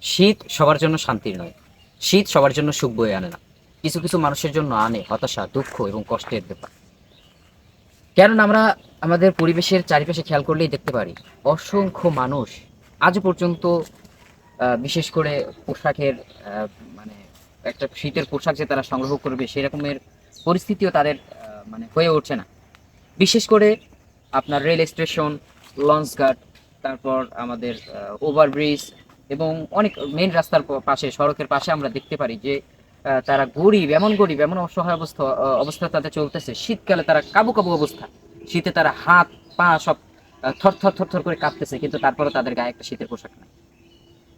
শীত সবার জন্য শান্তির নয়। শীত সবার জন্য সুখ বয়ে আনে না। কিছু কিছু মানুষের জন্য আনে হতাশা, দুঃখ এবং কষ্টের ব্যাপার। কেননা আমরা আমাদের পরিবেশের চারিপাশে খেয়াল করলেই দেখতে পারি অসংখ্য মানুষ আজও পর্যন্ত বিশেষ করে পোশাকের আহ, মানে একটা শীতের পোশাক যে তারা সংগ্রহ করবে সেরকমের পরিস্থিতিও তাদের মানে হয়ে উঠছে না। বিশেষ করে আপনার রেল স্টেশন, লঞ্চ ঘাট, তারপর আমাদের ওভারব্রিজ এবং অনেক মেইন রাস্তার পাশে, সড়কের পাশে আমরা দেখতে পারি যে তারা গরিব এমন অসহায় অবস্থা তাদের চলতেছে। শীতকালে তারা কাবু কাবু অবস্থা, শীতে তারা হাত পা সব থর থর থর থর করে কাঁপতেছে, কিন্তু তারপরে তাদের গায়ে একটা শীতের পোশাক নাই।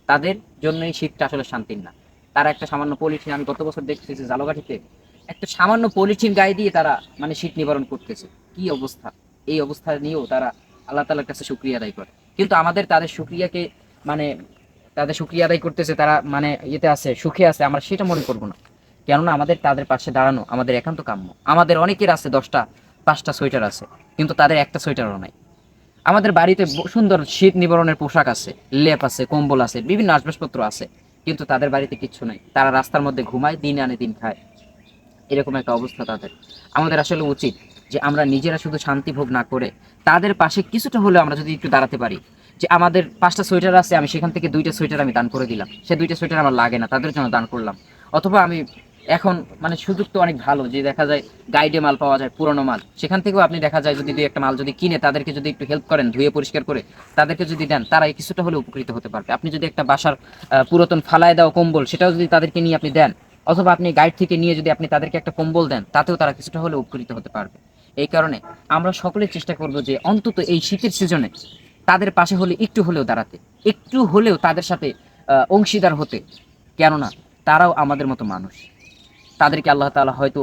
তাদের জন্য এই শীতটা আসলে শান্তির না। তারা একটা সামান্য পলিথিন, আমি গত বছর দেখতেছি জালগাঠিতে একটা সামান্য পলিথিন গায়ে দিয়ে তারা মানে শীত নিবারণ করতেছে। কি অবস্থা! এই অবস্থা নিয়েও তারা আল্লাহ তাআলার কাছে শুকরিয়া আদায় করে। কিন্তু আমাদের তাদের শুকরিয়াকে মানে তাদের শুকরিয়া আদায় করতেছে, তারা মানে ইয়েতে আছে, সুখে আছে, আমরা সেটা মনে করবো না। কেননা আমাদের তাদের পাশে দাঁড়ানো আমাদের একান্ত কাম্য। আমাদের অনেকের আছে 10টা 5টা সোয়েটার আছে, কিন্তু তাদের একটা সোয়েটারও নাই। আমাদের বাড়িতে সুন্দর শীত নিবারণের পোশাক আছে, লেপ আছে, কম্বল আছে, বিভিন্ন আসবাবপত্র আছে, কিন্তু তাদের বাড়িতে কিচ্ছু নাই। তারা রাস্তার মধ্যে ঘুমায়, দিন আনে দিন খায়। এরকম একটা অবস্থা তাদের। আমাদের আসলে উচিত যে আমরা নিজেরা শুধু শান্তি ভোগ না করে তাদের পাশে কিছুটা হলেও আমরা যদি একটু দাঁড়াতে পারি। যে আমাদের 5টা সোয়েটার আছে, আমি সেখান থেকে 2টা সোয়েটার আমি দান করে দিলাম, সে 2টা সোয়েটার আমার লাগে না, তাদের জন্য দান করলাম। অথবা আমি এখন মানে সুযোগ তো অনেক ভালো যে দেখা যায় গাইডে মাল পাওয়া যায়, পুরনো মাল, সেখান থেকেও আপনি দেখা যায় যদি 2 একটা মাল যদি কিনে তাদেরকে যদি একটু হেল্প করেন, ধুয়ে পরিষ্কার করে তাদেরকে যদি দেন, তারা কিছুটা হলে উপকৃত হতে পারবে। আপনি যদি একটা বাসার পুরাতন ফালায় দেওয়া কম্বল সেটাও যদি তাদেরকে নিয়ে আপনি দেন, অথবা আপনি গাইড থেকে নিয়ে যদি আপনি তাদেরকে একটা কম্বল দেন, তাতেও তারা কিছুটা হলে উপকৃত হতে পারবে। এই কারণে আমরা সকলে চেষ্টা করব যে অন্তত এই শীতের সিজনে তাদের পাশে হলে একটু হলেও দাঁড়াতে, একটু হলেও তাদের সাথে অংশীদার হতে। কেননা তারাও আমাদের মতো মানুষ। তাদেরকে আল্লাহ তাআলা হয়তো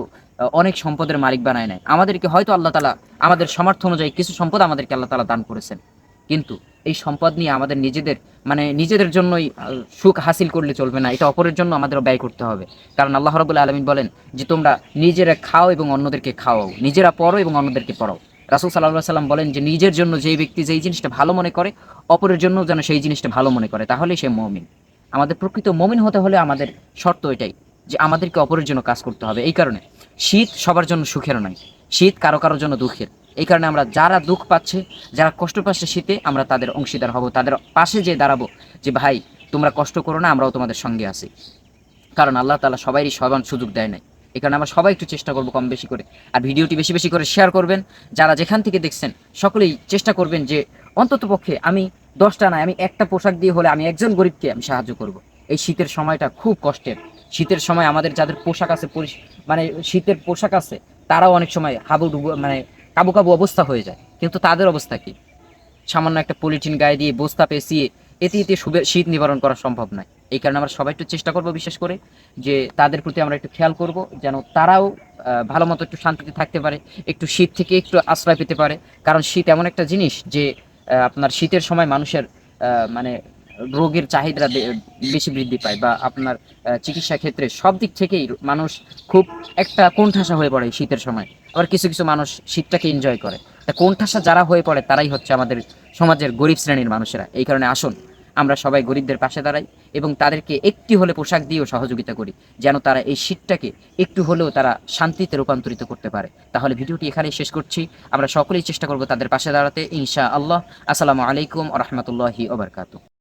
অনেক সম্পদের মালিক বানায় নাই, আমাদেরকে হয়তো আল্লাহ তাআলা আমাদের সামর্থ্য অনুযায়ী কিছু সম্পদ আমাদেরকে আল্লাহ তাআলা দান করেছেন। কিন্তু এই সম্পদ নিয়ে আমাদের নিজেদের মানে নিজেদের জন্যই সুখ হাসিল করলে চলবে না, এটা অপরের জন্য আমাদের ব্যয় করতে হবে। কারণ আল্লাহ রাব্বুল আলামিন বলেন যে তোমরা নিজেরা খাও এবং অন্যদেরকে খাওয়াও, নিজেরা পড়ো এবং অন্যদেরকে পড়াও। রাসূল সাল্লাল্লাহু আলাইহি সাল্লাম বলেন যে নিজের জন্য যেই ব্যক্তি যেই জিনিসটা ভালো মনে করে, অপরের জন্য যেন সেই জিনিসটা ভালো মনে করে, তাহলেই সে মুমিন। আমাদের প্রকৃত মুমিন হতে হলে আমাদের শর্ত এটাই যে আমাদেরকে অপরের জন্য কাজ করতে হবে। এই কারণে শীত সবার জন্য সুখের নয়, শীত কারো কারোর জন্য দুঃখের। এই কারণে আমরা যারা দুঃখ পাচ্ছে, যারা কষ্ট পাচ্ছে শীতে, আমরা তাদের অংশীদার হব, তাদের পাশে যেয়ে দাঁড়াবো যে ভাই তোমরা কষ্ট করো না, আমরাও তোমাদের সঙ্গে আছি। কারণ আল্লাহ তাআলা সবাইরই সমান সুযোগ দেয় নাই। এই কারণে আমরা সবাই একটু চেষ্টা করবো কম বেশি করে। আর ভিডিওটি বেশি বেশি করে শেয়ার করবেন। যারা যেখান থেকে দেখছেন সকলেই চেষ্টা করবেন যে অন্তত পক্ষে আমি 10টা নয়, আমি একটা পোশাক দিয়ে হলে আমি একজন গরিবকে আমি সাহায্য করব। এই শীতের সময়টা খুব কষ্টের। শীতের সময় আমাদের যাদের পোশাক আছে মানে শীতের পোশাক আছে, তারাও অনেক সময় হাবুডুবু মানে কাবু কাবু অবস্থা হয়ে যায়। কিন্তু তাদের অবস্থা কি? সামান্য একটা পলিথিন গায়ে দিয়ে বস্তা পেঁচিয়ে এতে এতে শীত নিবারণ করা সম্ভব নয়। এই কারণে আমরা সবাই একটু চেষ্টা করব, বিশেষ করে যে তাদের প্রতি আমরা একটু খেয়াল করব, যেন তারাও ভালো মতো একটু শান্তিতে থাকতে পারে, একটু শীত থেকে একটু আশ্রয় পেতে পারে। কারণ শীত এমন একটা জিনিস যে আপনার শীতের সময় মানুষের মানে রোগের চাহিদা বেশি বৃদ্ধি পায়, বা আপনার চিকিৎসা ক্ষেত্রে সব দিক থেকেই মানুষ খুব একটা কোণঠাসা হয়ে পড়ে এই শীতের সময়। আবার কিছু কিছু মানুষ শীতটাকে এনজয় করে। তা কোণঠাসা যারা হয়ে পড়ে তারাই হচ্ছে আমাদের সমাজের গরিব শ্রেণীর মানুষেরা। এই কারণে আসুন আমরা সবাই গরিবদের পাশে দাঁড়াই এবং তাদেরকে একটি হলে পোশাক দিয়েও সহযোগিতা করি, যেন তারা এই শীতটাকে একটু হলেও তারা শান্তিতে রূপান্তরিত করতে পারে। তাহলে ভিডিওটি এখানেই শেষ করছি। আমরা সকলেই চেষ্টা করব তাদের পাশে দাঁড়াতে, ইনশাআল্লাহ। আসসালামু আলাইকুম ওয়া রাহমাতুল্লাহি ওয়া বারাকাতুহু।